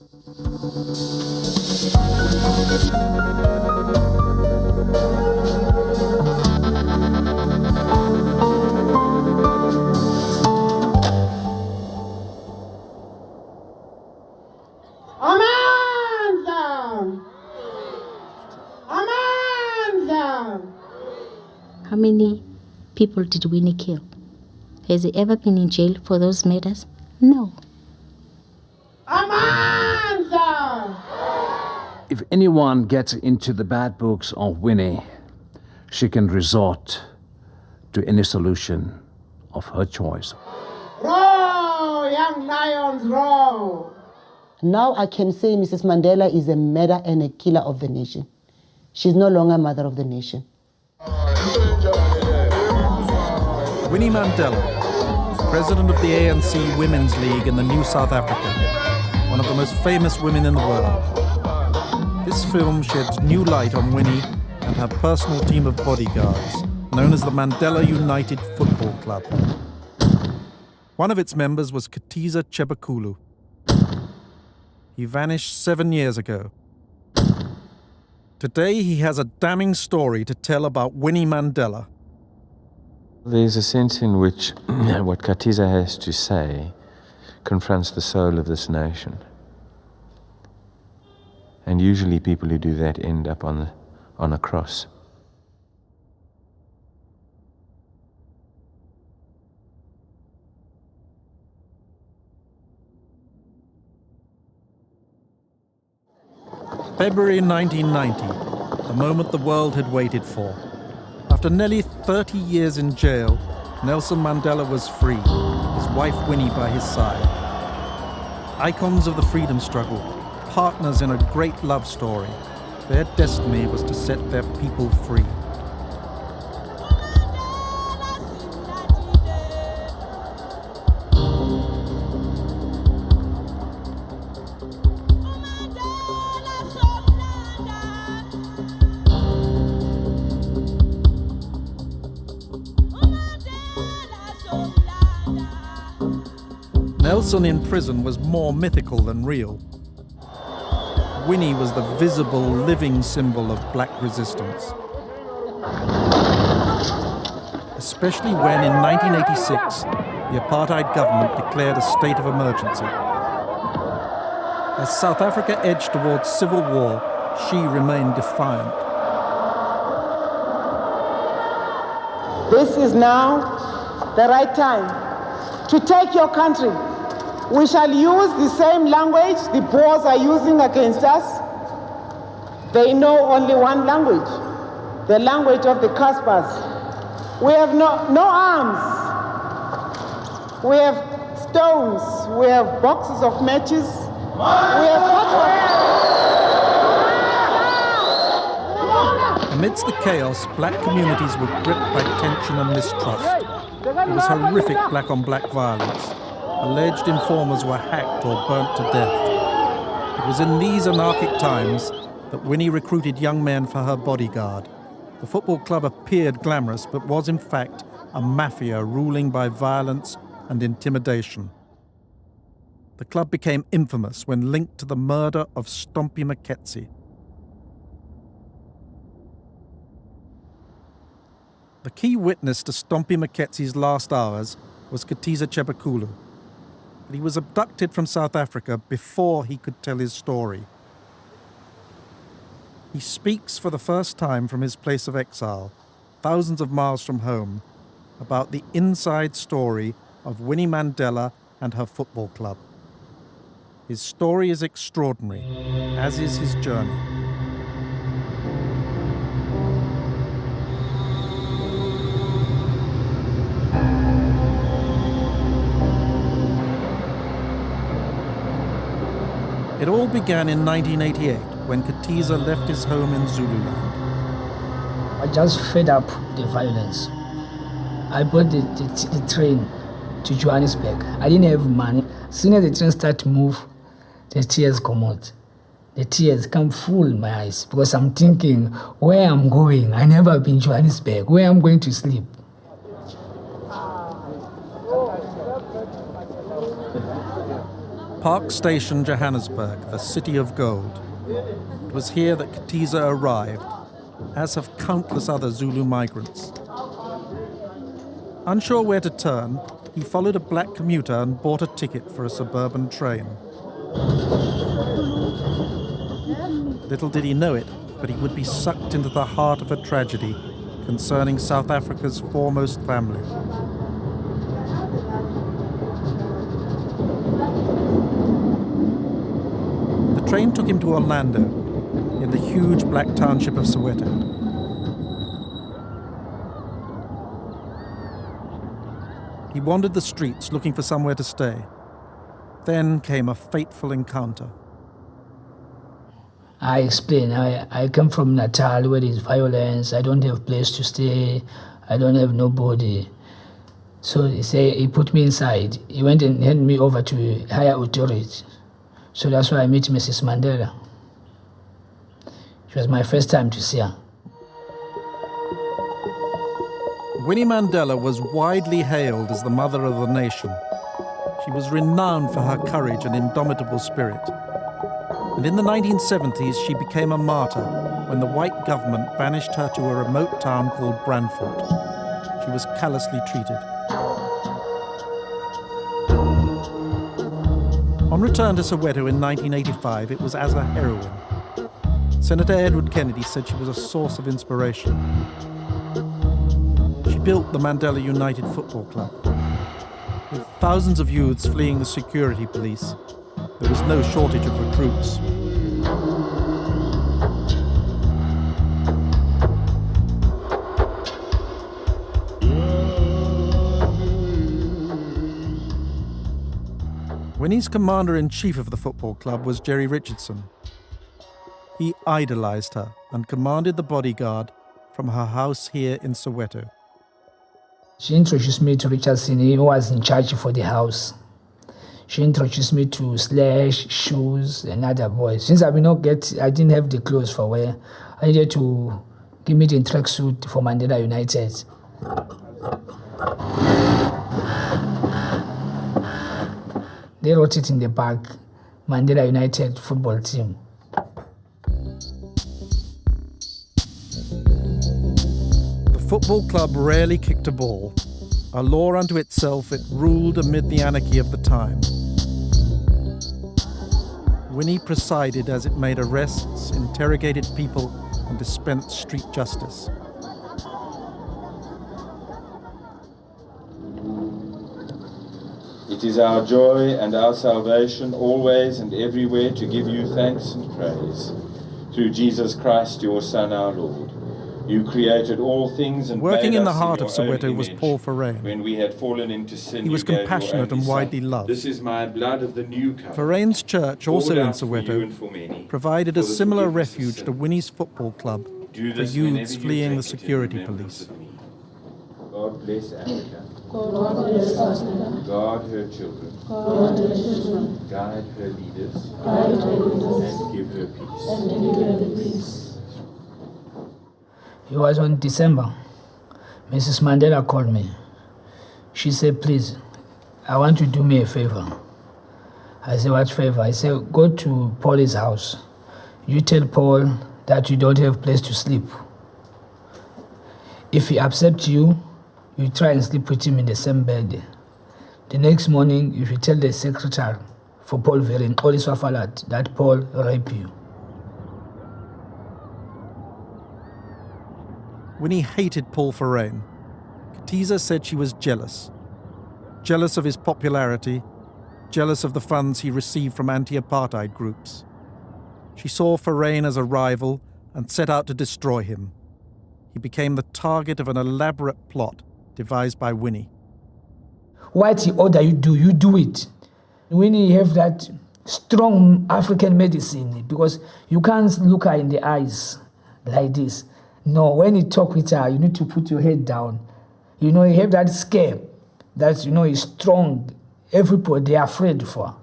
How many people did Winnie kill? Has he ever been in jail for those murders? No. If anyone gets into the bad books of Winnie, she can resort to any solution of her choice. Row, young lions, row! Now I can say Mrs. Mandela is a murderer and a killer of the nation. She's no longer mother of the nation. Winnie Mandela, president of the ANC Women's League in the New South Africa, one of the most famous women in the world. This film sheds new light on Winnie and her personal team of bodyguards, known as the Mandela United Football Club. One of its members was Katiza Chebakulu. He vanished 7 years ago. Today he has a damning story to tell about Winnie Mandela. There's a sense in which what Katiza has to say confronts the soul of this nation. And usually people who do that end up on a cross. February 1990, the moment the world had waited for. After nearly 30 years in jail, Nelson Mandela was free, his wife Winnie by his side. Icons of the freedom struggle, partners in a great love story. Their destiny was to set their people free. Nelson in prison was more mythical than real. Winnie was the visible, living symbol of black resistance. Especially when, in 1986, the apartheid government declared a state of emergency. As South Africa edged towards civil war, she remained defiant. This is now the right time to take your country. We shall use the same language the Boers are using against us. They know only one language, the language of the Caspars. We have no arms. We have stones. We have boxes of matches. We have Amidst the chaos, black communities were gripped by tension and mistrust. It was horrific black-on-black violence. Alleged informers were hacked or burnt to death. It was in these anarchic times that Winnie recruited young men for her bodyguard. The football club appeared glamorous, but was in fact a mafia ruling by violence and intimidation. The club became infamous when linked to the murder of Stompie Maketsi. The key witness to Stompie Maketsi's last hours was Katiza Chebakulu. But he was abducted from South Africa before he could tell his story. He speaks for the first time from his place of exile, thousands of miles from home, about the inside story of Winnie Mandela and her football club. His story is extraordinary, as is his journey. It all began in 1988 when Katiza left his home in Zululand. I just fed up with the violence. I bought the train to Johannesburg. I didn't have money. As soon as the train started to move, the tears come out. The tears come full in my eyes because I'm thinking where I'm going. I never been to Johannesburg, where I'm going to sleep. Park Station, Johannesburg, the city of gold. It was here that Katiza arrived, as have countless other Zulu migrants. Unsure where to turn, he followed a black commuter and bought a ticket for a suburban train. Little did he know it, but he would be sucked into the heart of a tragedy concerning South Africa's foremost family. The train took him to Orlando, in the huge black township of Soweto. He wandered the streets looking for somewhere to stay. Then came a fateful encounter. I explained, I come from Natal where there's violence, I don't have a place to stay, I don't have nobody. So he put me inside. He went and handed me over to higher authority. So that's why I met Mrs. Mandela. It was my first time to see her. Winnie Mandela was widely hailed as the mother of the nation. She was renowned for her courage and indomitable spirit. And in the 1970s, she became a martyr when the white government banished her to a remote town called Brandfort. She was callously treated. On return to Soweto in 1985, it was as a heroine. Senator Edward Kennedy said she was a source of inspiration. She built the Mandela United Football Club. With thousands of youths fleeing the security police, there was no shortage of recruits. Winnie's commander-in-chief of the football club was Jerry Richardson. He idolized her and commanded the bodyguard from her house here in Soweto. She introduced me to Richardson, he was in charge for the house. She introduced me to Slash, Shoes, and other boys. Since I didn't have the clothes for wear, I needed to give me the tracksuit for Mandela United. They wrote it in the back, Mandela United football team. The football club rarely kicked a ball. A law unto itself, it ruled amid the anarchy of the time. Winnie presided as it made arrests, interrogated people, and dispensed street justice. It is our joy and our salvation always and everywhere to give you thanks and praise. Through Jesus Christ, your Son, our Lord. You created all things and Working made in the us heart your of Soweto own was image. Paul Verreyn. When we had fallen into sin, He was you gave your compassionate and only widely Son. loved. This is my blood of the new covenant. Verreyn's church, also poured in out for you Soweto, and for many, provided a for the similar forgiveness of refuge to sin. Winnie's football club Do for this whenever youths you fleeing the take it in security remembrance police. of me. God bless Africa. God bless Africa. Guard her children. God her children. Guide her leaders. Guide her leaders. And give her peace. And give her the peace. It was on December. Mrs. Mandela called me. She said, please, I want you to do me a favor. I said, what favor? I said, go to Paul's house. You tell Paul that you don't have a place to sleep. If he accepts you, you try and sleep with him in the same bed. The next morning, if you tell the secretary for Paul Verreyn, that Paul raped you. Winnie hated Paul Verreyn. Katiza said she was jealous. Jealous of his popularity, jealous of the funds he received from anti-apartheid groups. She saw Verreyn as a rival and set out to destroy him. He became the target of an elaborate plot devised by Winnie. What he order you do it. When you have that strong African medicine, because you can't look her in the eyes like this. No, when you talk with her, you need to put your head down. You have that scare that, is strong. Everybody, they are afraid for her.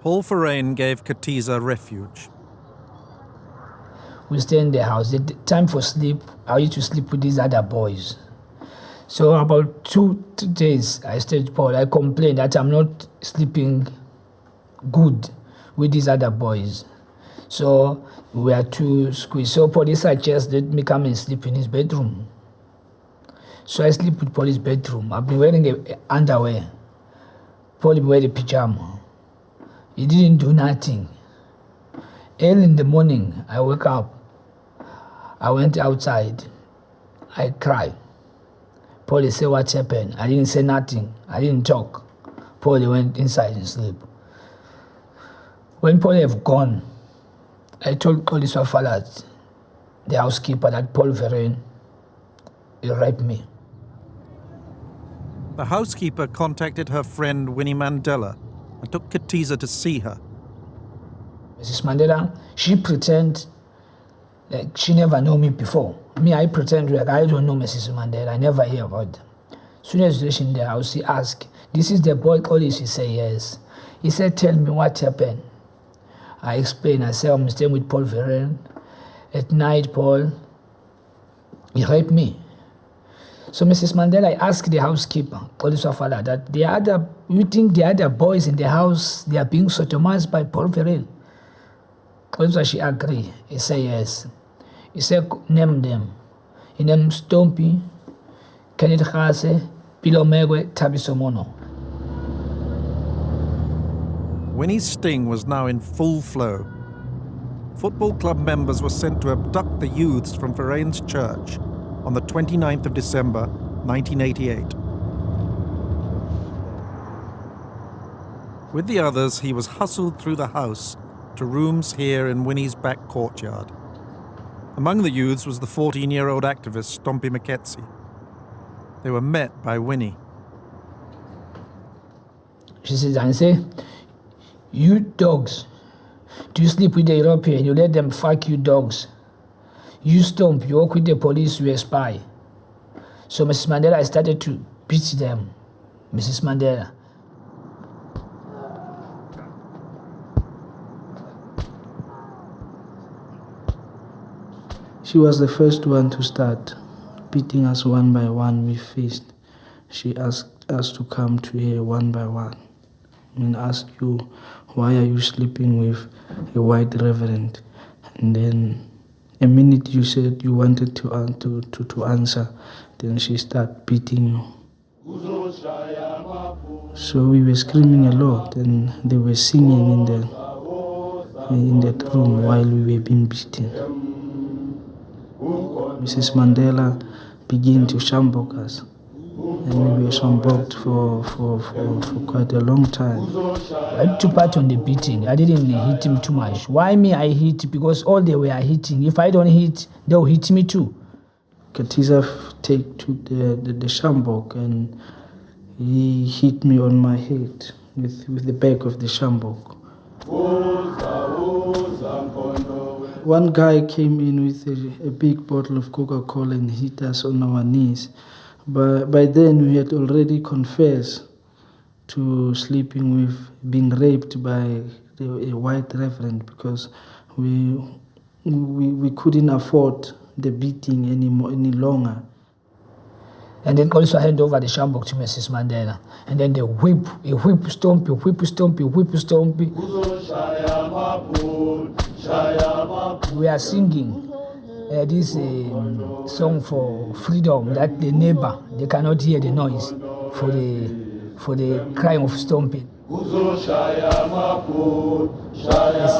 Paul Verreyn gave Katiza refuge. We stay in the house. The time for sleep, I used to sleep with these other boys. So about 2 days, I stayed with Paul. I complained that I'm not sleeping good with these other boys. So we were too squeezed. So police suggested me come and sleep in his bedroom. So I sleep with Paul's bedroom. I've been wearing underwear. Paul been wearing pyjama. He didn't do nothing. Early in the morning, I woke up. I went outside. I cried. Paul said, what happened? I didn't say nothing. I didn't talk. Paul went inside and sleep. When Paul have gone, I told police officers, the housekeeper, that Paul Vereen, he raped me. The housekeeper contacted her friend Winnie Mandela and took Katiza to see her. Mrs. Mandela, she pretend like she never knew me before. Me, I pretend like I don't know Mrs. Mandela. I never hear about them. Soon as she's in the house, she asked, this is the boy Collie? She said, yes. He said, tell me what happened. I explained. I said, I'm staying with Paul Vereen. At night, Paul, he raped me. So Mrs. Mandela, I asked the housekeeper, police officer, that you think the other boys in the house, they are being sodomized by Paul Vereen? Also, she agreed. He said, yes. He said, name them. He named Stompy, Kenneth Khase, Pilomegwe, Tabisomono. Winnie's sting was now in full flow. Football club members were sent to abduct the youths from Vereen's church on the 29th of December, 1988. With the others, he was hustled through the house to rooms here in Winnie's back courtyard. Among the youths was the 14-year-old activist Stompy Maketsi. They were met by Winnie. She says, I say, you dogs, do you sleep with the European? You let them fuck you dogs. You Stomp, you work with the police, you a spy. So Mrs. Mandela started to beat them. Mrs. Mandela. She was the first one to start beating us one by one with fist. She asked us to come to her one by one and ask you, why are you sleeping with a white reverend? And then a minute you said you wanted to answer, then she started beating you. So we were screaming a lot, and they were singing in that room while we were being beaten. Mrs. Mandela began to shambok us, and we were shamboked for quite a long time. I took part on the beating. I didn't hit him too much. Why me? I hit because all they were hitting. If I don't hit, they'll hit me too. Katiza took the shambok, and he hit me on my head with the back of the shambok. One guy came in with a big bottle of Coca-Cola and hit us on our knees. But by then we had already confessed to sleeping with, being raped by a white reverend, because we couldn't afford the beating any longer. And then also hand over the shambok to Mrs. Mandela. And then they whip Stompy. We are singing this song for freedom, that the neighbor, they cannot hear the noise for the crime of Stompy. Mrs.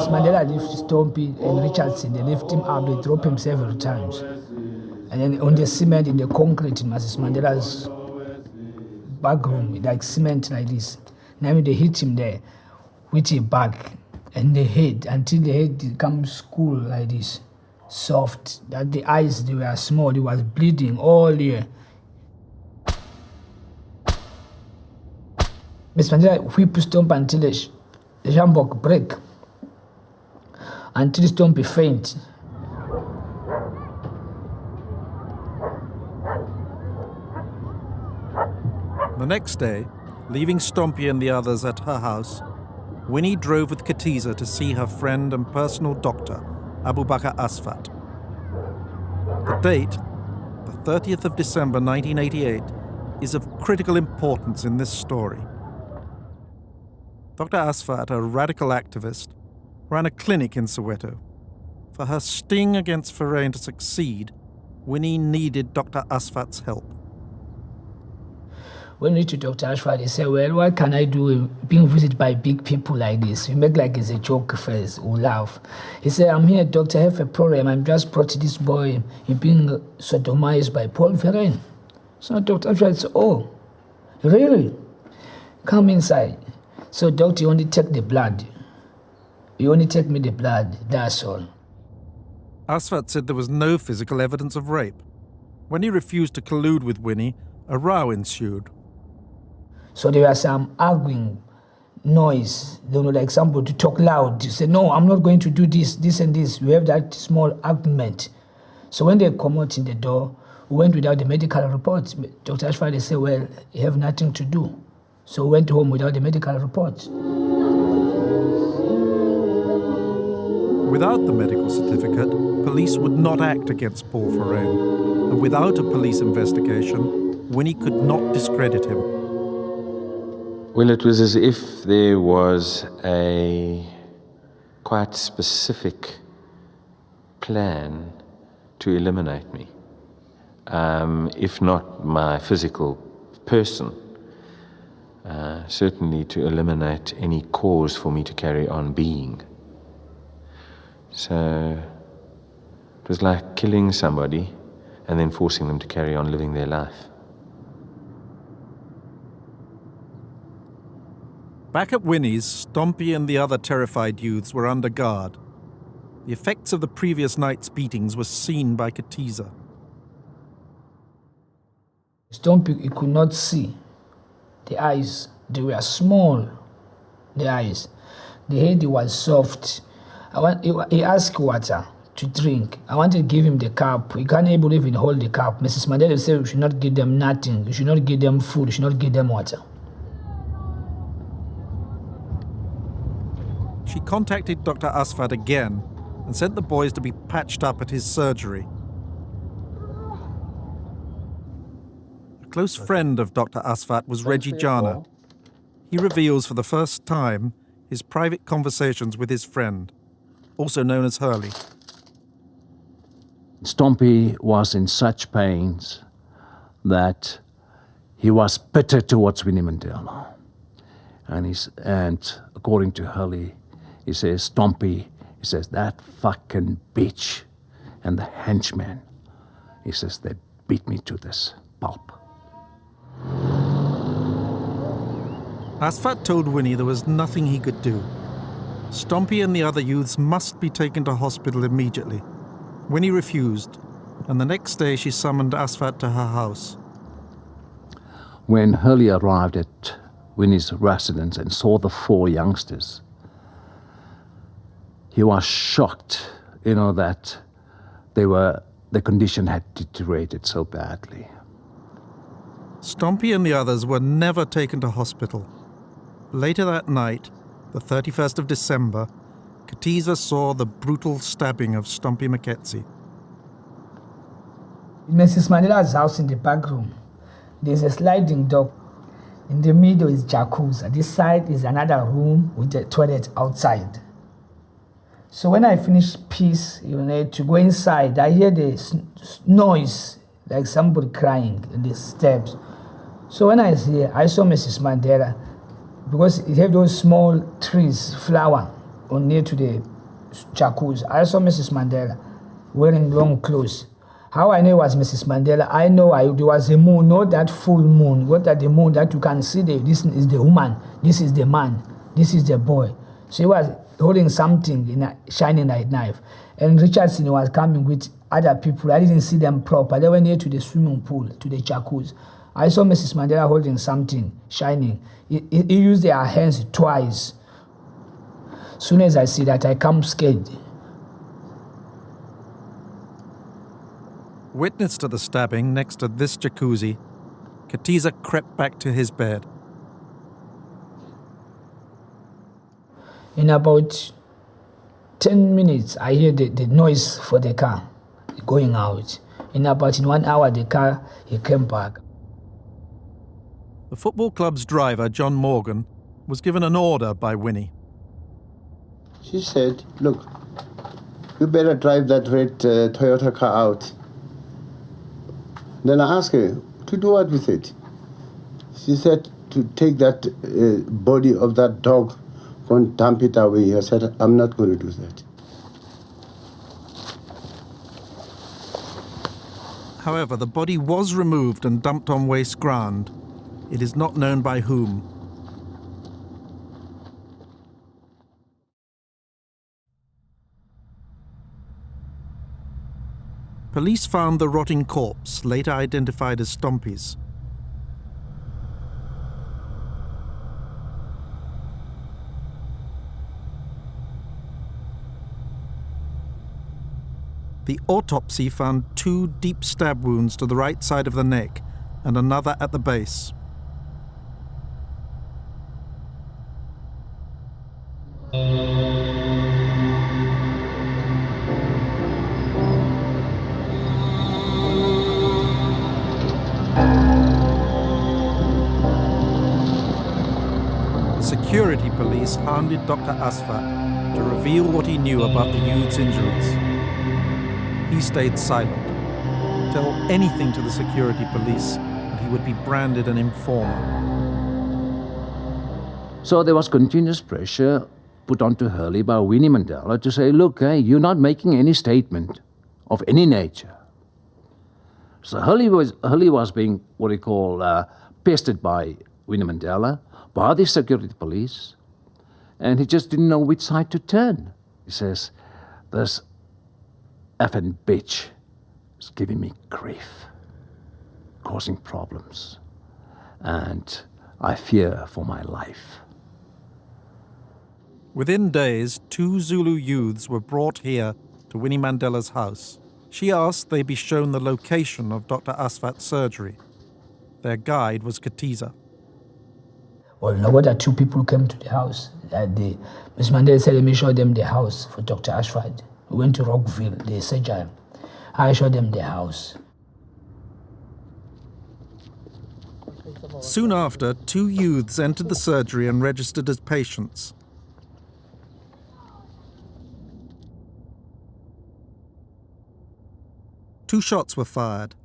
Mandela lifted Stompy and Richardson. They lift him up, they drop him several times. And then on the cement, in the concrete in Mrs. Mandela's back room, like cement like this. Now they hit him there with a bag and the head, until the head becomes cool like this, soft. That the eyes, they were small, it was bleeding all year. Mrs. Mandela whipped Stompy until the shambok break, until Stompy faint. The next day, leaving Stompy and the others at her house, Winnie drove with Katiza to see her friend and personal doctor, Abu Bakr Asfat. The date, the 30th of December 1988, is of critical importance in this story. Dr. Asfat, a radical activist, ran a clinic in Soweto. For her sting against Ferein to succeed, Winnie needed Dr. Asfat's help. When we went to Dr. Asfat, he said, well, what can I do being visited by big people like this? We make like it's a joke first, we laugh. He said, I'm here, doctor, I have a problem. I'm just brought this boy, he's being sodomized by Paul Ferein. So Dr. Asfat said, oh, really? Come inside. So doctor, you only take the blood. You only take me the blood, that's all. Asfat said there was no physical evidence of rape. When he refused to collude with Winnie, a row ensued. So there was some arguing noise, like somebody to talk loud. You say, no, I'm not going to do this, this and this. We have that small argument. So when they come out in the door, we went without the medical report. Dr. Asfat said, well, you have nothing to do. So we went home without the medical report. Without the medical certificate, police would not act against Paul Ferein. And without a police investigation, Winnie could not discredit him. Well, it was as if there was a quite specific plan to eliminate me. If not my physical person, certainly to eliminate any cause for me to carry on being. So it was like killing somebody and then forcing them to carry on living their life. Back at Winnie's, Stompy and the other terrified youths were under guard. The effects of the previous night's beatings were seen by Katiza. Stompy, he could not see. The eyes, they were small, the eyes. The head was soft. He asked water to drink. I wanted to give him the cup. He can't even hold the cup. Mrs. Mandela said we should not give them nothing. We should not give them food. We should not give them water. She contacted Dr. Asfat again and sent the boys to be patched up at his surgery. A close friend of Dr. Asfat was Reggie Jana. He reveals for the first time his private conversations with his friend, also known as Hurley. Stompy was in such pains that he was bitter towards Winnie Mandela. And according to Hurley, he says, Stompy, he says, that fucking bitch and the henchman, he says, they beat me to this pulp. Asfat told Winnie there was nothing he could do. Stompy and the other youths must be taken to hospital immediately. Winnie refused, and the next day she summoned Asfat to her house. When Hurley arrived at Winnie's residence and saw the four youngsters, he was shocked, that the condition had deteriorated so badly. Stompy and the others were never taken to hospital. Later that night, the 31st of December, Katiza saw the brutal stabbing of Stompy Maketsi. In Mrs. Mandela's house in the back room, there's a sliding door. In the middle is jacuzzi. This side is another room with the toilet outside. So when I finished peace, to go inside, I hear the noise, like somebody crying in the steps. So when I see, I saw Mrs. Mandela, because it had those small trees, flower, near to the jacuzzi. I saw Mrs. Mandela wearing long clothes. How I know it was Mrs. Mandela, I know there was a moon, not that full moon, what that the moon that you can see, this is the woman, this is the man, this is the boy. So he was holding something in a shining light knife. And Richardson was coming with other people. I didn't see them proper. They went near to the swimming pool, to the jacuzzi. I saw Mrs. Mandela holding something shining. He used their hands twice. Soon as I see that, I come scared. Witness to the stabbing next to this jacuzzi, Katiza crept back to his bed. In about 10 minutes, I hear the noise for the car going out. In 1 hour, the car, he came back. The football club's driver, John Morgan, was given an order by Winnie. She said, look, you better drive that red Toyota car out. Then I asked her, to do what with it? She said, to take that body of that dog and dump it away. I said, I'm not going to do that. However, the body was removed and dumped on waste ground. It is not known by whom. Police found the rotting corpse, later identified as Stompy's. The autopsy found 2 deep stab wounds to the right side of the neck and another at the base. The security police hounded Dr. Asfat to reveal what he knew about the youth's injuries. He stayed silent. Tell anything to the security police and he would be branded an informer. So there was continuous pressure put onto Hurley by Winnie Mandela to say, look, hey, you're not making any statement of any nature. So Hurley was being what he call pestered by Winnie Mandela, by the security police, and he just didn't know which side to turn. He says, this effing bitch is giving me grief, causing problems, and I fear for my life. Within days, 2 Zulu youths were brought here to Winnie Mandela's house. She asked they be shown the location of Dr. Asfat's surgery. Their guide was Katiza. Well, now what 2 people came to the house. Ms. Mandela said, let me show them the house for Dr. Asfat. We went to Rockville, the surgery. I showed them the house. Soon after, 2 youths entered the surgery and registered as patients. Two shots were fired.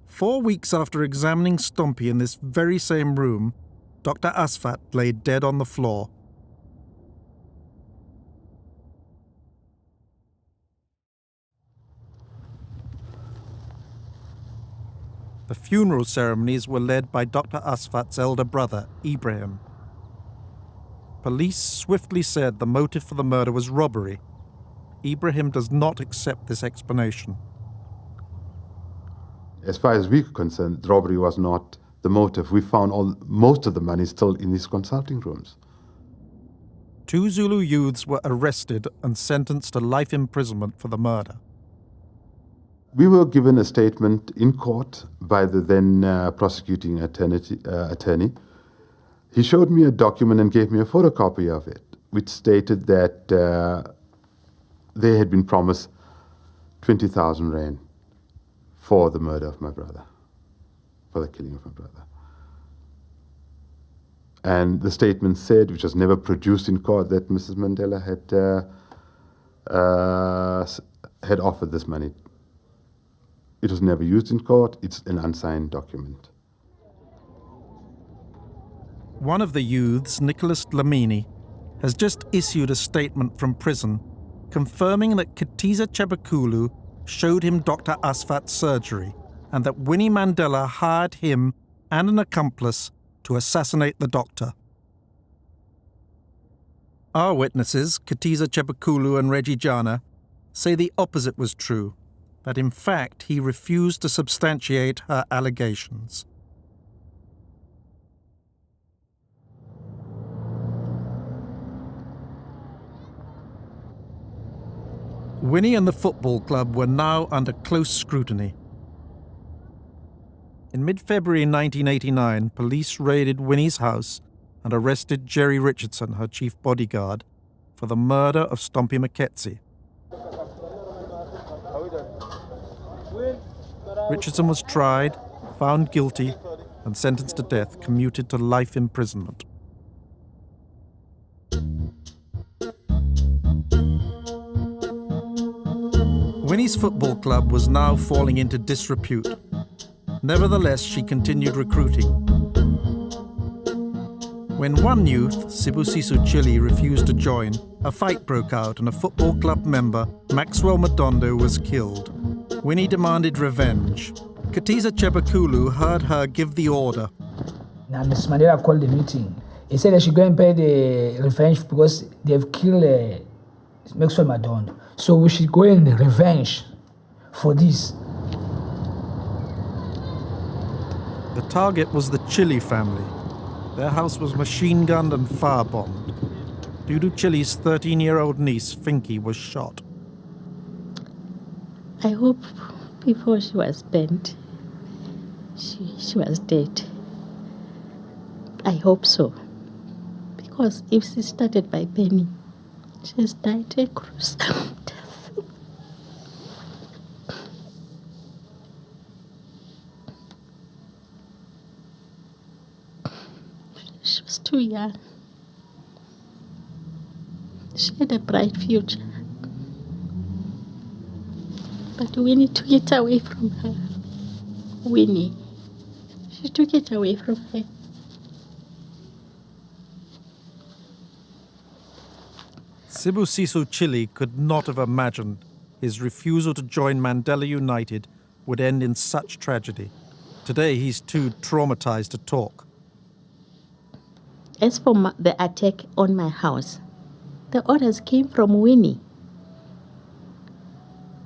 4 weeks after examining Stompy in this very same room, Dr. Asfat lay dead on the floor. The funeral ceremonies were led by Dr. Asfat's elder brother, Ibrahim. Police swiftly said the motive for the murder was robbery. Ibrahim does not accept this explanation. As far as we're concerned, robbery was not the motive. We found most of the money still in his consulting rooms. 2 Zulu youths were arrested and sentenced to life imprisonment for the murder. We were given a statement in court by the then prosecuting attorney. He showed me a document and gave me a photocopy of it, which stated that they had been promised 20,000 rand for the murder of my brother, for the killing of my brother. And the statement said, which was never produced in court, that Mrs. Mandela had offered this money. It was never used in court. It's an unsigned document. One of the youths, Nicholas Dlamini, has just issued a statement from prison confirming that Katiza Chebekulu showed him Dr. Asfat's surgery and that Winnie Mandela hired him and an accomplice to assassinate the doctor. Our witnesses, Katiza Chebekulu and Reggie Jana, say the opposite was true, that in fact he refused to substantiate her allegations. Winnie and the football club were now under close scrutiny. In mid-February 1989, police raided Winnie's house and arrested Jerry Richardson, her chief bodyguard, for the murder of Stompy Maketsi. Richardson was tried, found guilty, and sentenced to death, commuted to life imprisonment. Winnie's football club was now falling into disrepute. Nevertheless, she continued recruiting. When one youth, Sibusiso Chili, refused to join, a fight broke out and a football club member, Maxwell Madondo, was killed. Winnie demanded revenge. Katiza Chebakulu heard her give the order. Now, Mrs. Mandela called the meeting. He said they should go and pay the revenge because they've killed Maxwell Madondo. So we should go and revenge for this. The target was the Chili family. Their house was machine-gunned and firebombed. Dudu Chili's 13-year-old niece, Finky, was shot. I hope before she was burnt, she was dead. I hope so. Because if she started by burning, she has died a gruesome death. She was too young. She had a bright future. But Winnie took it away from her. Winnie. She took it away from her. Sibusiso Chili could not have imagined his refusal to join Mandela United would end in such tragedy. Today, he's too traumatized to talk. As for the attack on my house, the orders came from Winnie.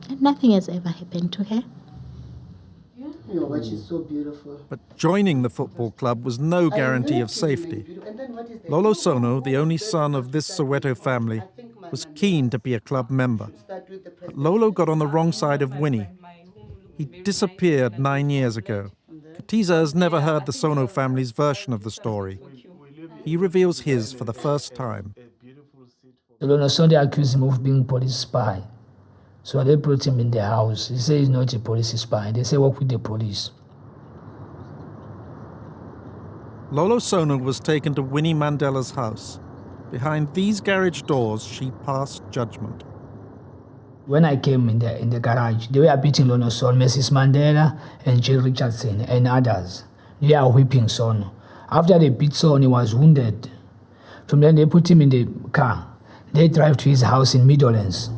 And nothing has ever happened to her. Your watch is so beautiful. But joining the football club was no guarantee of safety. Lolo Sono, the only son of this Soweto family, was keen to be a club member. But Lolo got on the wrong side of Winnie. He disappeared 9 years ago. Katiza has never heard the Sono family's version of the story. He reveals his for the first time. Lolo Sono accused him of being police spy. So they brought him in the house. He said he's not a police spy. They say work with the police. Lolo Sono was taken to Winnie Mandela's house. Behind these garage doors, she passed judgment. When I came in the garage, they were beating Lolo Sono, Mrs. Mandela and Jill Richardson and others. They are whipping Sono. After they beat Sono, he was wounded. From then they put him in the car. They drive to his house in Midlands.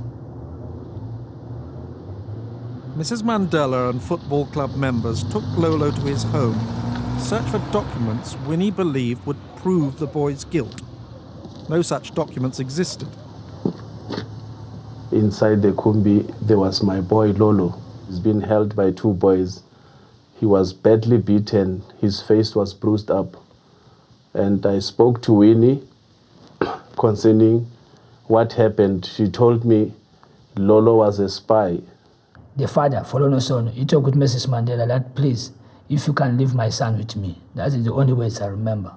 Mrs. Mandela and football club members took Lolo to his home to search for documents Winnie believed would prove the boy's guilt. No such documents existed. Inside the kumbi, there was my boy Lolo. He's been held by two boys. He was badly beaten. His face was bruised up. And I spoke to Winnie concerning what happened. She told me Lolo was a spy. The father, for Lolo Sono, he talked with Mrs. Mandela that, please, if you can leave my son with me. That is the only words I remember.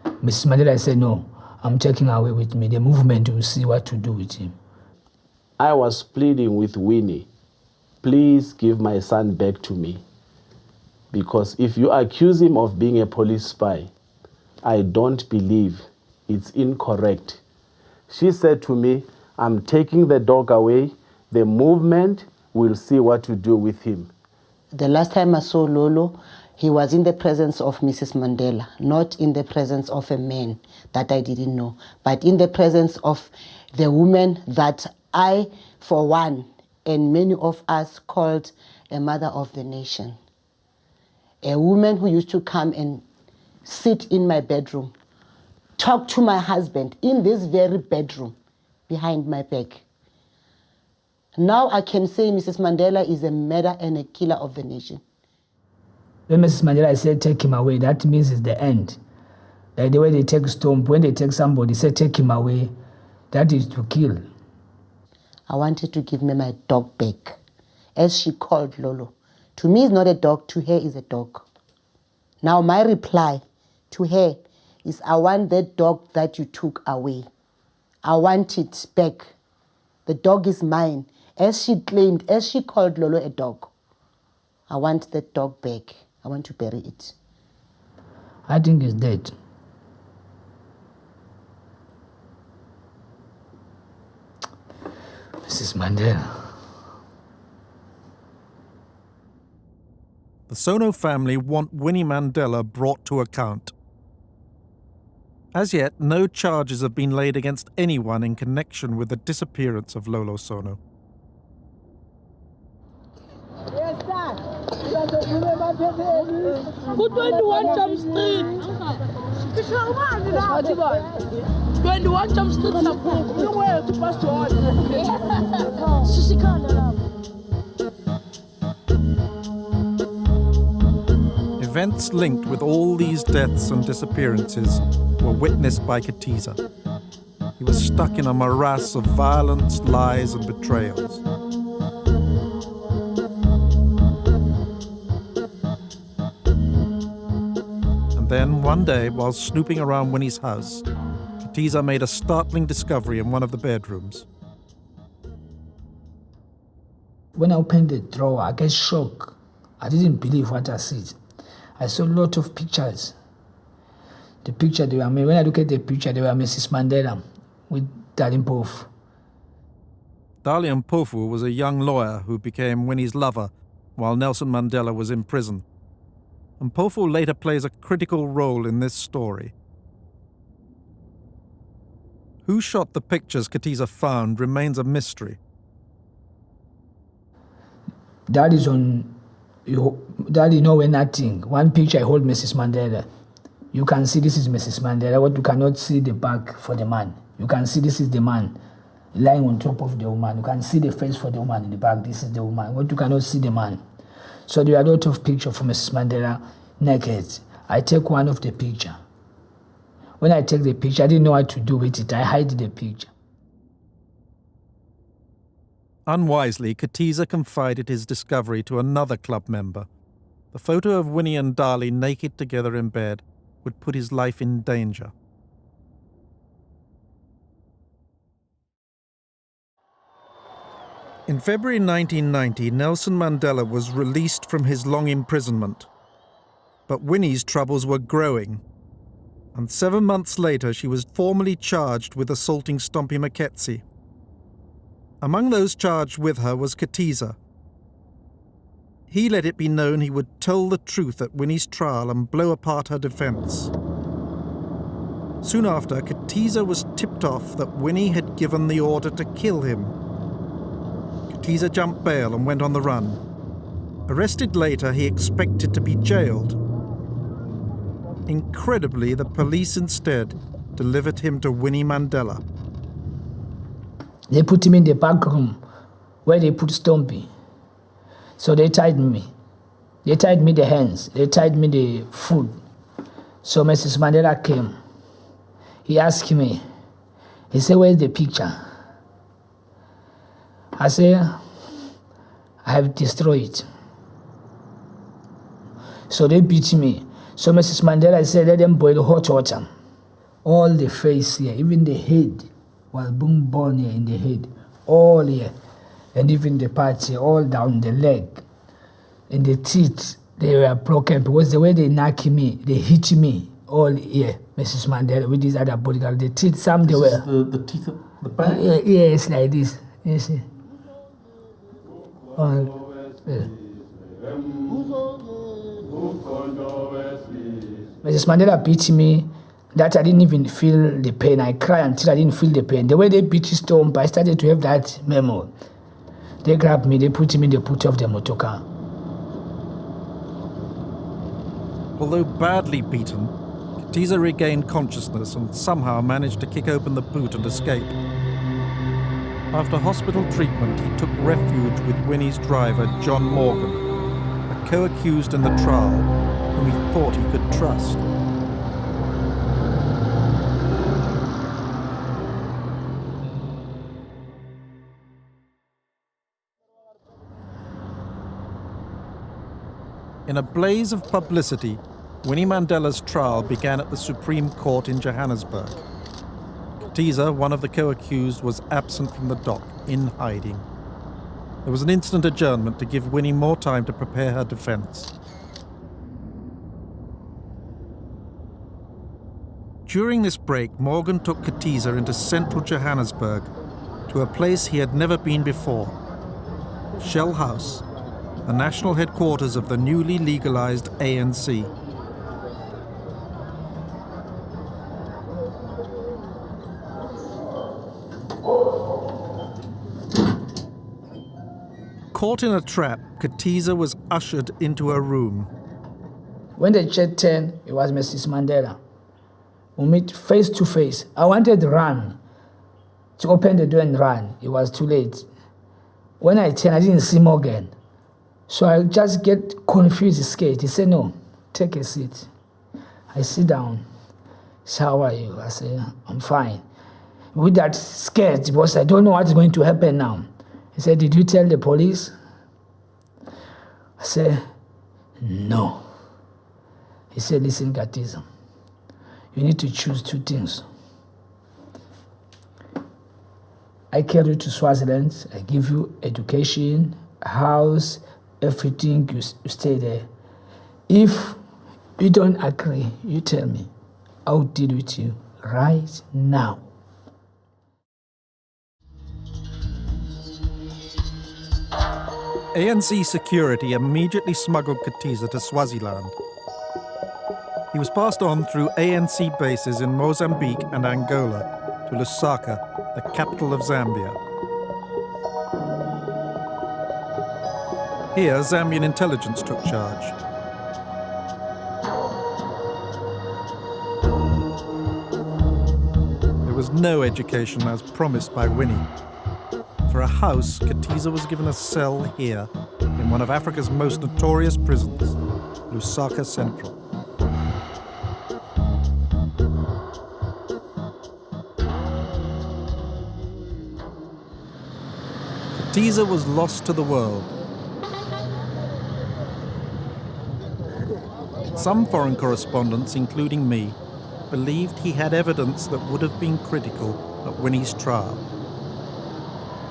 Mrs. Mandela said, no, I'm taking away with me. The movement will see what to do with him. I was pleading with Winnie, please give my son back to me. Because if you accuse him of being a police spy, I don't believe it's incorrect. She said to me, I'm taking the dog away. The movement will see what to do with him. The last time I saw Lolo, he was in the presence of Mrs. Mandela, not in the presence of a man that I didn't know, but in the presence of the woman that I, for one, and many of us called a mother of the nation. A woman who used to come and sit in my bedroom, talk to my husband in this very bedroom behind my back. Now I can say Mrs. Mandela is a murderer and a killer of the nation. When Mrs. Mandela said take him away, that means it's the end. Like the way they take stone, when they take somebody, say take him away, that is to kill. I wanted to give me my dog back, as she called Lolo. To me, it's not a dog. To her, is a dog. Now, my reply to her is, I want that dog that you took away. I want it back. The dog is mine. As she claimed, as she called Lolo a dog, I want that dog back. I want to bury it. I think he's dead. Mrs. Mandela. The Sono family want Winnie Mandela brought to account. As yet, no charges have been laid against anyone in connection with the disappearance of Lolo Sono. Good 21 Jump Street. 21 Jump Street. Nowhere to pass to all. Events linked with all these deaths and disappearances were witnessed by Katiza. He was stuck in a morass of violence, lies, and betrayals. And then, one day, while snooping around Winnie's house, Katiza made a startling discovery in one of the bedrooms. When I opened the drawer, I get shocked. I didn't believe what I see. I saw a lot of pictures. The picture they were made, when I look at the picture, they were Mrs. Mandela with Dali Mpofu. Dali Mpofu was a young lawyer who became Winnie's lover while Nelson Mandela was in prison. Mpofu later plays a critical role in this story. Who shot the pictures Katiza found remains a mystery. Daddy know when nothing. One picture I hold Mrs. Mandela. You can see this is Mrs. Mandela. What you cannot see the back for the man. You can see this is the man lying on top of the woman. You can see the face for the woman in the back. This is the woman. What you cannot see the man. So there are a lot of pictures for Mrs. Mandela naked. I take one of the picture. When I take the picture, I didn't know what to do with it. I hide the picture. Unwisely, Katiza confided his discovery to another club member. The photo of Winnie and Dali naked together in bed would put his life in danger. In February 1990, Nelson Mandela was released from his long imprisonment. But Winnie's troubles were growing. And 7 months later, she was formally charged with assaulting Stompie Maketsi. Among those charged with her was Katiza. He let it be known he would tell the truth at Winnie's trial and blow apart her defense. Soon after, Katiza was tipped off that Winnie had given the order to kill him. Katiza jumped bail and went on the run. Arrested later, he expected to be jailed. Incredibly, the police instead delivered him to Winnie Mandela. They put him in the back room where they put Stompie. So they tied me. They tied me the hands. They tied me the foot. So Mrs. Mandela came. He asked me, he said, where's the picture? I said, I have destroyed it. So they beat me. So Mrs. Mandela said, let them boil hot water. All the face here, even the head, was being born here in the head, all here, and even the parts here, all down the leg, and the teeth, they were broken because the way they knock me, they hit me all here, Mrs. Mandela, with these other bodyguards. The teeth, some they were. The teeth of the back? Yes, like this. You see. Mrs. Mandela beat me. That I didn't even feel the pain. I cried until I didn't feel the pain. The way they beat his stomp, I started to have that memo. They grabbed me, they put him in the boot of the motor car. Although badly beaten, Katiza regained consciousness and somehow managed to kick open the boot and escape. After hospital treatment, he took refuge with Winnie's driver, John Morgan, a co-accused in the trial whom he thought he could trust. In a blaze of publicity, Winnie Mandela's trial began at the Supreme Court in Johannesburg. Katiza, one of the co-accused, was absent from the dock, in hiding. There was an instant adjournment to give Winnie more time to prepare her defense. During this break, Morgan took Katiza into central Johannesburg to a place he had never been before, Shell House, the national headquarters of the newly legalized ANC. Caught in a trap, Katiza was ushered into a room. When the chair turned, it was Mrs. Mandela. We meet face to face. I wanted to run, to open the door and run. It was too late. When I turned, I didn't see Morgan. So I just get confused, scared. He said, no, take a seat. I sit down. He said, how are you? I said, I'm fine. With that scared, because I don't know what's going to happen now. He said, did you tell the police? I said, no. He said, listen, Katiza, you need to choose two things. I carry you to Swaziland, I give you education, house, everything, you stay there. If you don't agree, you tell me. I'll deal with you right now. ANC security immediately smuggled Katiza to Swaziland. He was passed on through ANC bases in Mozambique and Angola to Lusaka, the capital of Zambia. Here, Zambian intelligence took charge. There was no education as promised by Winnie. For a house, Katiza was given a cell here, in one of Africa's most notorious prisons, Lusaka Central. Katiza was lost to the world. Some foreign correspondents, including me, believed he had evidence that would have been critical at Winnie's trial.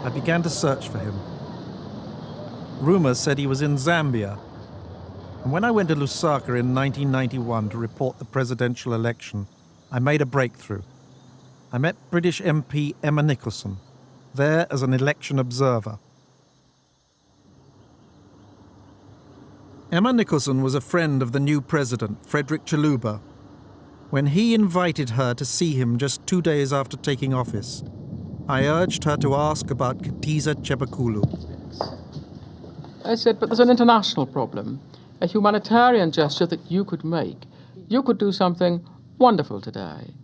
I began to search for him. Rumours said he was in Zambia. And when I went to Lusaka in 1991 to report the presidential election, I made a breakthrough. I met British MP Emma Nicholson, there as an election observer. Emma Nicholson was a friend of the new president, Frederick Chiluba. When he invited her to see him just 2 days after taking office, I urged her to ask about Katiza Chebakulu. I said, but there's an international problem, a humanitarian gesture that you could make. You could do something wonderful today.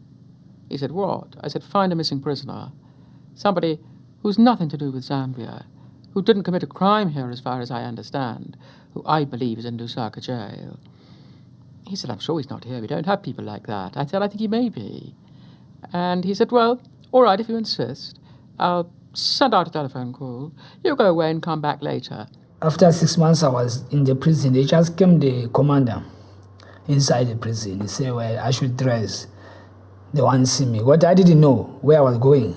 He said, what? I said, find a missing prisoner. Somebody who's nothing to do with Zambia, who didn't commit a crime here as far as I understand, who I believe is in Lusaka jail. He said, I'm sure he's not here. We don't have people like that. I said, I think he may be. And he said, well, all right, if you insist, I'll send out a telephone call. You go away and come back later. After 6 months I was in the prison, they just came the commander inside the prison. He said, well, I should dress. They want to see me. What I didn't know where I was going.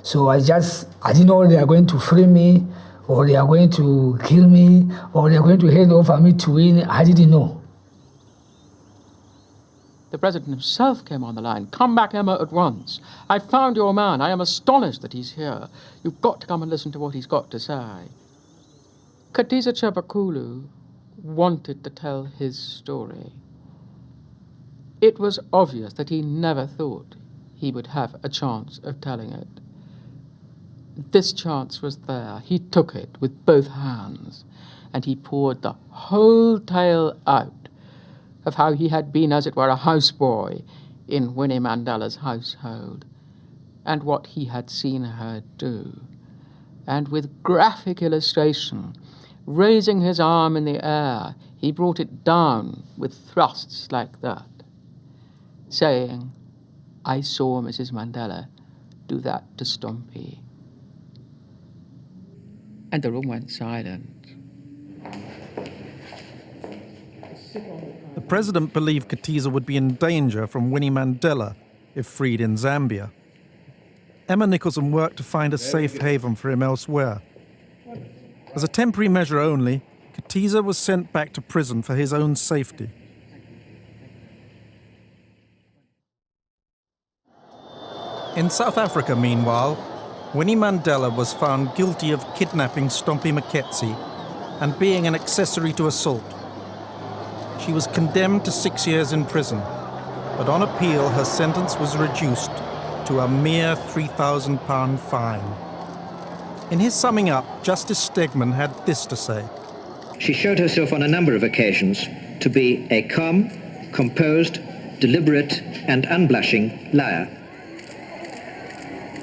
So I didn't know they are going to free me, or they are going to kill me, or they are going to hand over me to Winnie. I didn't know. The president himself came on the line. Come back, Emma, at once. I found your man. I am astonished that he's here. You've got to come and listen to what he's got to say. Katiza Chebakulu wanted to tell his story. It was obvious that he never thought he would have a chance of telling it. This chance was there. He took it with both hands, and he poured the whole tale out of how he had been, as it were, a houseboy in Winnie Mandela's household, and what he had seen her do. And with graphic illustration, raising his arm in the air, he brought it down with thrusts like that, saying, I saw Mrs. Mandela do that to Stompy. And the room went silent. The president believed Katiza would be in danger from Winnie Mandela if freed in Zambia. Emma Nicholson worked to find a safe haven for him elsewhere. As a temporary measure only, Katiza was sent back to prison for his own safety. In South Africa, meanwhile, Winnie Mandela was found guilty of kidnapping Stompie Maketsi and being an accessory to assault. She was condemned to 6 years in prison, but on appeal her sentence was reduced to a mere £3,000 fine. In his summing up, Justice Stegman had this to say. She showed herself on a number of occasions to be a calm, composed, deliberate and unblushing liar.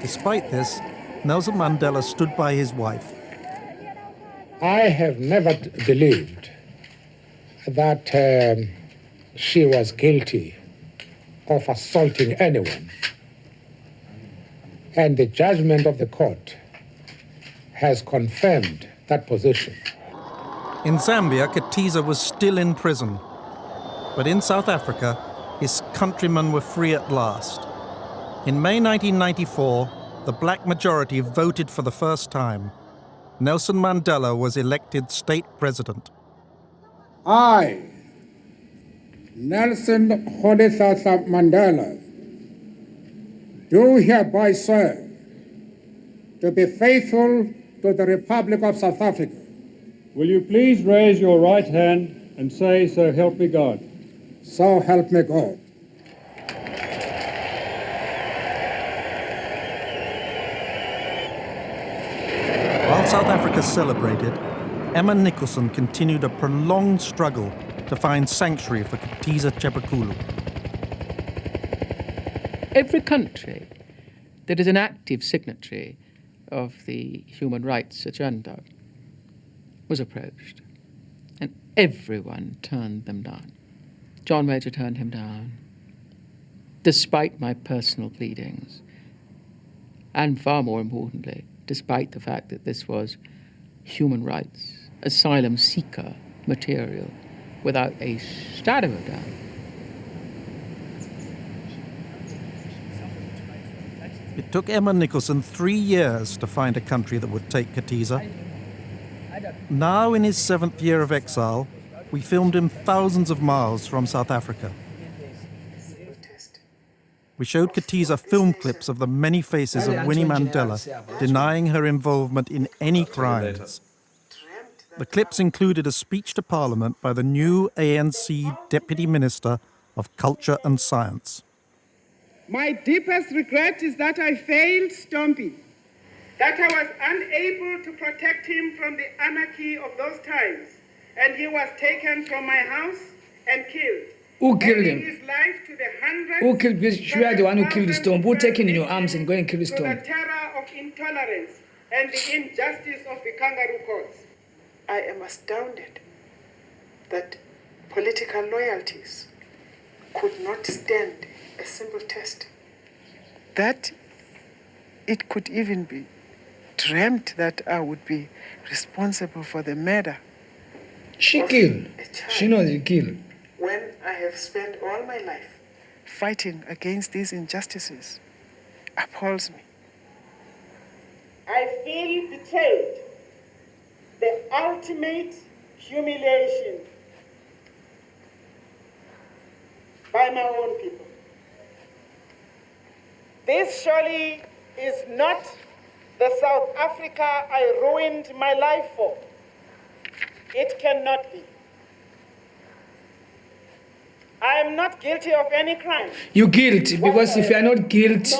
Despite this, Nelson Mandela stood by his wife. I have never believed that she was guilty of assaulting anyone. And the judgment of the court has confirmed that position. In Zambia, Katiza was still in prison. But in South Africa, his countrymen were free at last. In May 1994, the black majority voted for the first time. Nelson Mandela was elected state president. I, Nelson Rolihlahla Mandela, do hereby swear to be faithful to the Republic of South Africa. Will you please raise your right hand and say, "So help me God"? So help me God. While South Africa celebrated, Emma Nicholson continued a prolonged struggle to find sanctuary for Katiza Chepakulu. Every country that is an active signatory of the human rights agenda was approached, and everyone turned them down. John Major turned him down, despite my personal pleadings, and far more importantly, despite the fact that this was human rights, asylum seeker material, without a shadow of doubt. It took Emma Nicholson 3 years to find a country that would take Katiza. Now, in his 7th year of exile, we filmed him thousands of miles from South Africa. We showed Katiza film clips of the many faces of Winnie Mandela denying her involvement in any crimes. The clips included a speech to Parliament by the new ANC Deputy Minister of Culture and Science. My deepest regret is that I failed Stompie, that I was unable to protect him from the anarchy of those times, and he was taken from my house and killed. Who killed him? His life to the hundreds. Who killed? You are the one who killed the storm. Who take him in your arms and go and kill the storm? To the terror of intolerance and the injustice of the kangaroo courts. I am astounded that political loyalties could not stand a simple test. That it could even be dreamt that I would be responsible for the murder. She killed. She knows he killed. When I have spent all my life fighting against these injustices, appalls me. I feel betrayed. The ultimate humiliation by my own people. This surely is not the South Africa I ruined my life for. It cannot be. I am not guilty of any crime. You guilty, because if you are not guilty,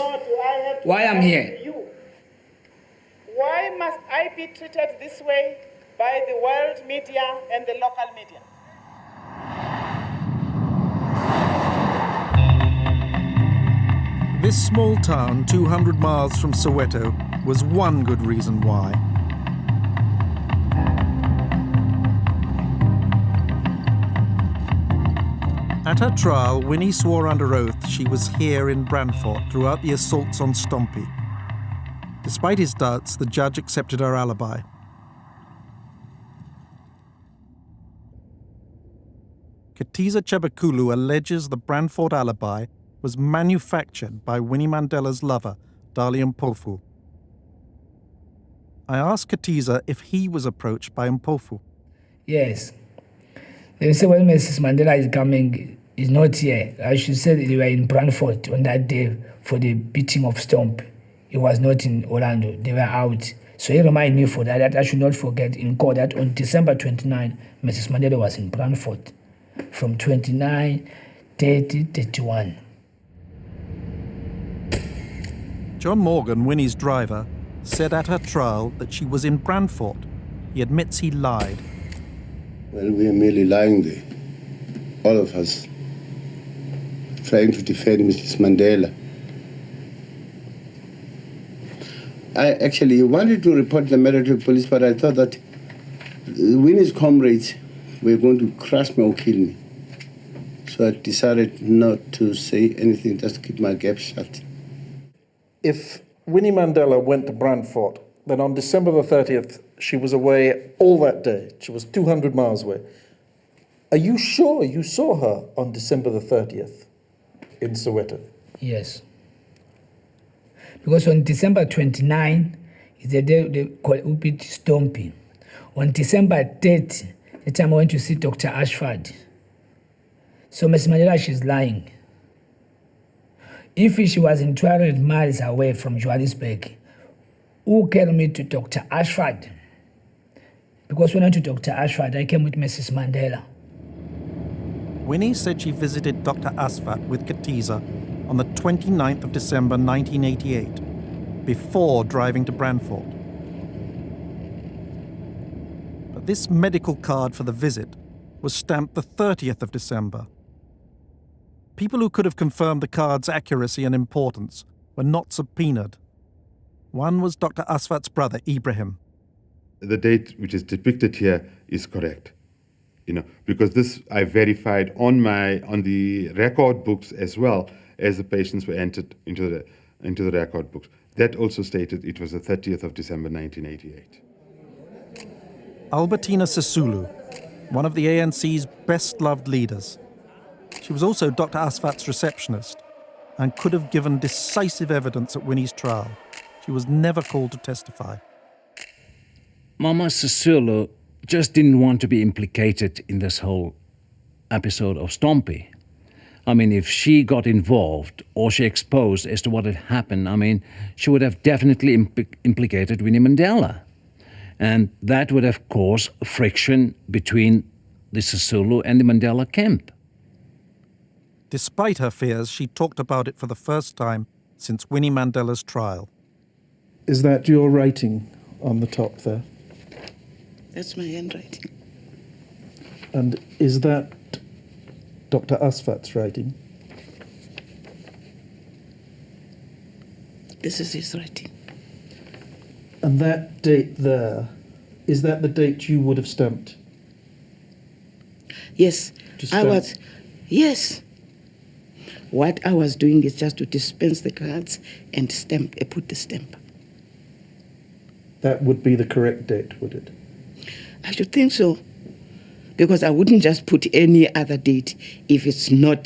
why I'm here? You. Why must I be treated this way by the world media and the local media? This small town, 200 miles from Soweto, was one good reason why. At her trial, Winnie swore under oath she was here in Brandfort throughout the assaults on Stompie. Despite his doubts, the judge accepted her alibi. Katiza Chepakulu alleges the Brandfort alibi was manufactured by Winnie Mandela's lover, Dali Mpofu. I asked Katiza if he was approached by Mpofu. Yes. They say when Mrs. Mandela is coming, is not here. I should say that they were in Brantford on that day for the beating of Stomp. It was not in Orlando. They were out. So he reminded me for that I should not forget in court that on December 29, Mrs. Mandela was in Brantford from 29, 30, 31. John Morgan, Winnie's driver, said at her trial that she was in Brantford. He admits he lied. Well, we are merely lying there, all of us, trying to defend Mrs. Mandela. I actually wanted to report the matter to the police, but I thought that Winnie's comrades were going to crush me or kill me. So I decided not to say anything, just keep my gap shut. If Winnie Mandela went to Brantford, then on December the 30th, she was away all that day. She was 200 miles away. Are you sure you saw her on December the 30th in Soweto? Yes. Because on December 29 is the day they call Upit Stompy. On December 30, the time I went to see Dr. Ashford. So Ms. Mandela, she's lying. If she was in 200 miles away from Johannesburg, who carried me to Dr. Ashford? Because when I went to Dr. Ashford, I came with Mrs. Mandela. Winnie said she visited Dr. Asvat with Katiza on the 29th of December 1988, before driving to Brantford. But this medical card for the visit was stamped the 30th of December. People who could have confirmed the card's accuracy and importance were not subpoenaed. One was Dr. Asfat's brother, Ibrahim. The date which is depicted here is correct, because this I verified on the record books as well as the patients were entered into the record books. That also stated it was the 30th of December 1988. Albertina Sisulu, one of the ANC's best-loved leaders. She was also Dr. Asfat's receptionist and could have given decisive evidence at Winnie's trial. She was never called to testify. Mama Sisulu just didn't want to be implicated in this whole episode of Stompy. I mean, if she got involved or she exposed as to what had happened, she would have definitely implicated Winnie Mandela. And that would have caused friction between the Sisulu and the Mandela camp. Despite her fears, she talked about it for the first time since Winnie Mandela's trial. Is that your writing on the top there? That's my handwriting. And is that Dr. Asfat's writing? This is his writing. And that date there, is that the date you would have stamped? Yes, yes. What I was doing is just to dispense the cards and put the stamp. That would be the correct date, would it? I should think so. Because I wouldn't just put any other date if it's not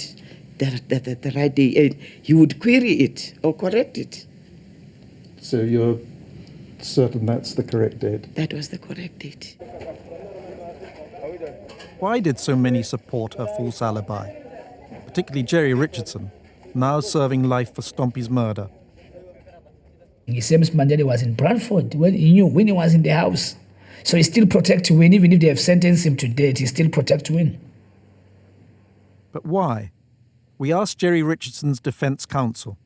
the right date. You would query it or correct it. So you're certain that's the correct date? That was the correct date. Why did so many support her false alibi? Particularly Jerry Richardson, now serving life for Stompy's murder. He said Mr. Mandela was in Brantford when he knew Winnie was in the house. So he still protects Winnie, even if they have sentenced him to death, he still protects Winnie. But why? We asked Jerry Richardson's defense counsel.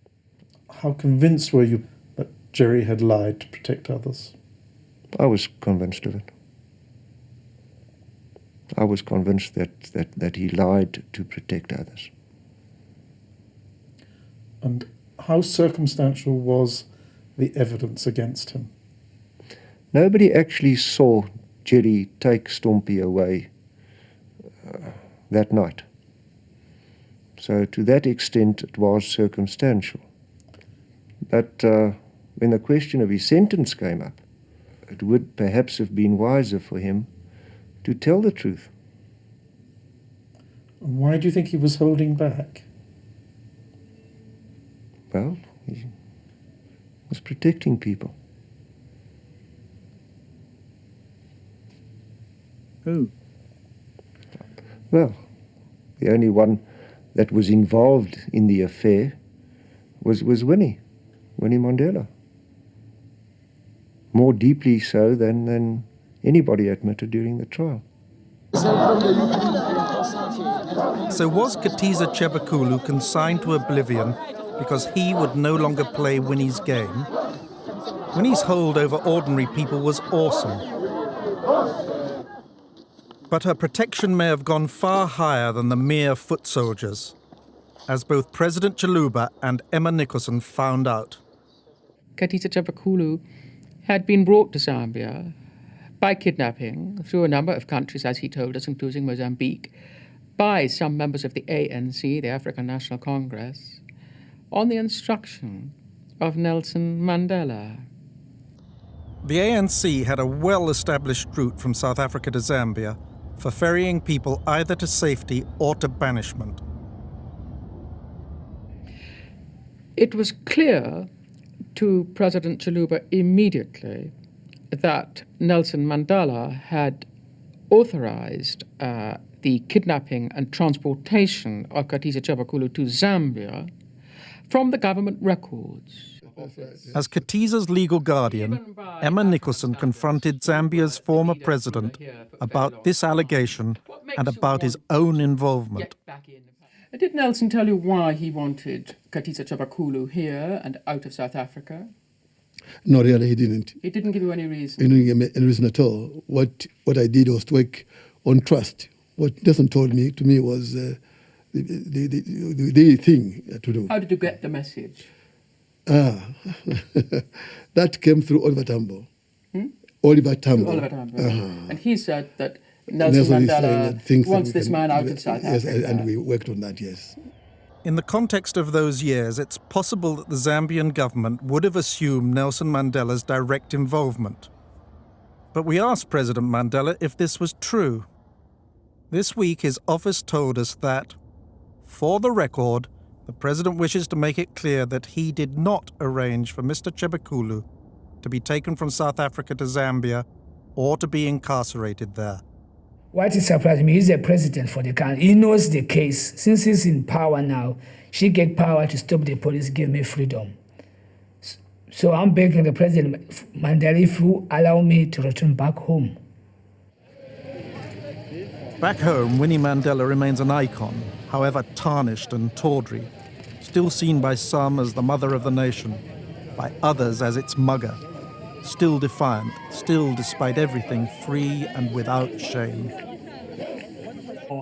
How convinced were you that Jerry had lied to protect others? I was convinced of it. I was convinced that he lied to protect others. And how circumstantial was the evidence against him? Nobody actually saw Jerry take Stompy away that night. So to that extent it was circumstantial. But when the question of his sentence came up, it would perhaps have been wiser for him to tell the truth. And why do you think he was holding back? Well, he was protecting people. Who? Well, the only one that was involved in the affair was Winnie Mandela. More deeply so than anybody admitted during the trial. So was Katiza Chebukulu consigned to oblivion because he would no longer play Winnie's game? Winnie's hold over ordinary people was awesome. But her protection may have gone far higher than the mere foot soldiers, as both President Chiluba and Emma Nicholson found out. Katiza Chebukulu had been brought to Zambia by kidnapping through a number of countries, as he told us, including Mozambique, by some members of the ANC, the African National Congress, on the instruction of Nelson Mandela. The ANC had a well-established route from South Africa to Zambia for ferrying people either to safety or to banishment. It was clear to President Chiluba immediately that Nelson Mandela had authorized the kidnapping and transportation of Katiza Chebukulu to Zambia from the government records. As Katiza's legal guardian, Emma Nicholson confronted Zambia's former president about this allegation and about his own involvement. Did Nelson tell you why he wanted Katiza Chebukulu here and out of South Africa? No, really, he didn't. He didn't give you any reason? He didn't give me any reason at all. What I did was to work on trust. What Nelson told me to me was the thing to do. How did you get the message? That came through Oliver Tambo. Oliver Tambo. Oliver Tambo. And he said that Nelson Mandela wants this man out of South Africa. Yes, and we worked on that, yes. In the context of those years, it's possible that the Zambian government would have assumed Nelson Mandela's direct involvement. But we asked President Mandela if this was true. This week, his office told us that, for the record, the president wishes to make it clear that he did not arrange for Mr. Chebukulu to be taken from South Africa to Zambia or to be incarcerated there. What is surprising me, he's the president for the country. He knows the case. Since he's in power now, she get power to stop the police, give me freedom. So I'm begging the President Mandela if you allow me to return back home. Back home, Winnie Mandela remains an icon, however tarnished and tawdry, still seen by some as the mother of the nation, by others as its mugger, still defiant, still, despite everything, free and without shame.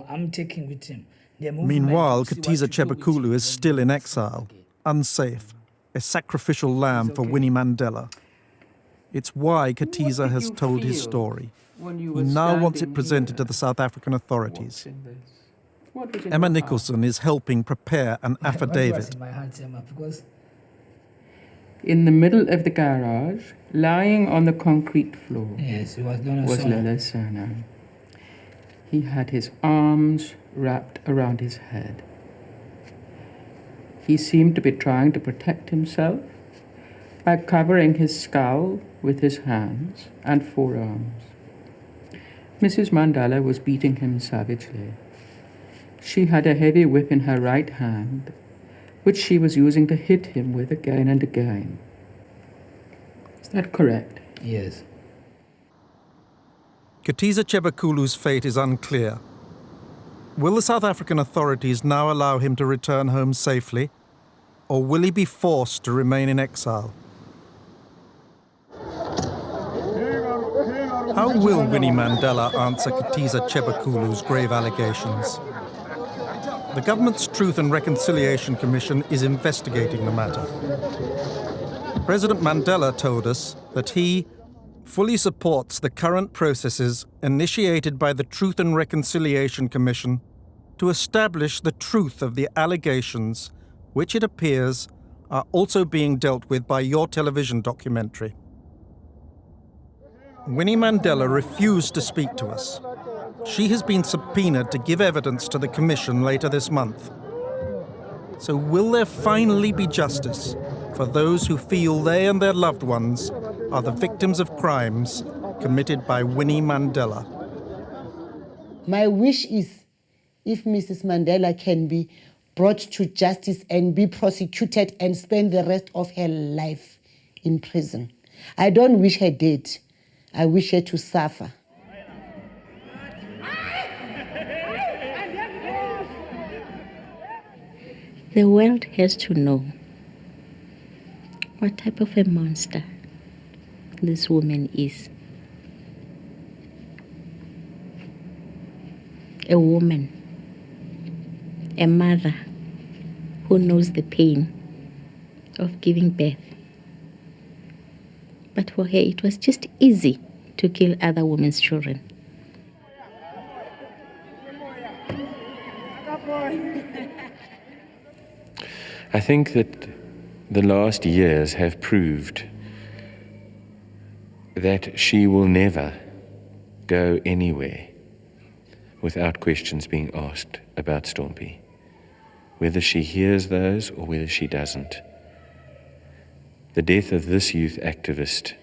I'm taking with him. Meanwhile, Katiza Chebukulu is still in exile, unsafe, a sacrificial lamb for Winnie Mandela. It's why Katiza has told his story. He now wants it presented to the South African authorities. Emma Nicholson is helping prepare an affidavit. In the middle of the garage, lying on the concrete floor, yes, was Lolo Sono. He had his arms wrapped around his head. He seemed to be trying to protect himself by covering his skull with his hands and forearms. Mrs. Mandela was beating him savagely. She had a heavy whip in her right hand, which she was using to hit him with again and again. Is that correct? Yes. Katiza Chebukulu's fate is unclear. Will the South African authorities now allow him to return home safely, or will he be forced to remain in exile? How will Winnie Mandela answer Katiza Chebukulu's grave allegations? The government's Truth and Reconciliation Commission is investigating the matter. President Mandela told us that he fully supports the current processes initiated by the Truth and Reconciliation Commission to establish the truth of the allegations, which it appears are also being dealt with by your television documentary. Winnie Mandela refused to speak to us. She has been subpoenaed to give evidence to the Commission later this month. So will there finally be justice for those who feel they and their loved ones are the victims of crimes committed by Winnie Mandela? My wish is if Mrs. Mandela can be brought to justice and be prosecuted and spend the rest of her life in prison. I don't wish her dead. I wish her to suffer. The world has to know what type of a monster this woman is. A woman, a mother who knows the pain of giving birth. But for her, it was just easy to kill other women's children. I think that the last years have proved that she will never go anywhere without questions being asked about Stompie, whether she hears those or whether she doesn't. The death of this youth activist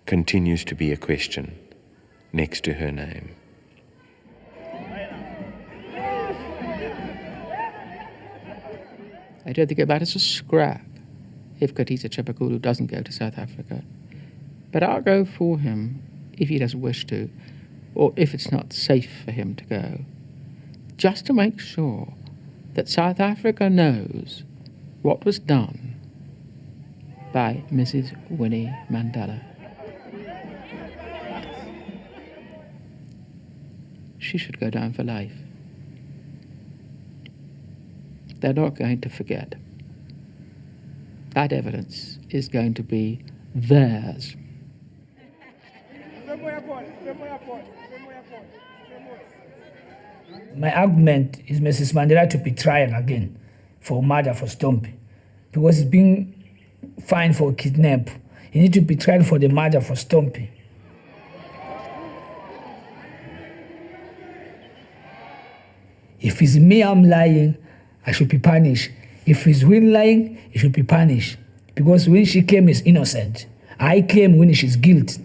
continues to be a question next to her name. I don't think it matters a scrap if Katiza Chipakulu doesn't go to South Africa. But I'll go for him if he doesn't wish to, or if it's not safe for him to go, just to make sure that South Africa knows what was done by Mrs. Winnie Mandela. She should go down for life. They're not going to forget. That evidence is going to be theirs. My argument is Mrs. Mandela to be tried again for murder for Stompie, because he's being fined for kidnap. He needs to be tried for the murder for Stompie. If it's me, I'm lying, I should be punished. If it's Winnie lying, he should be punished. Because when she claims he's innocent, I claim when she's guilty.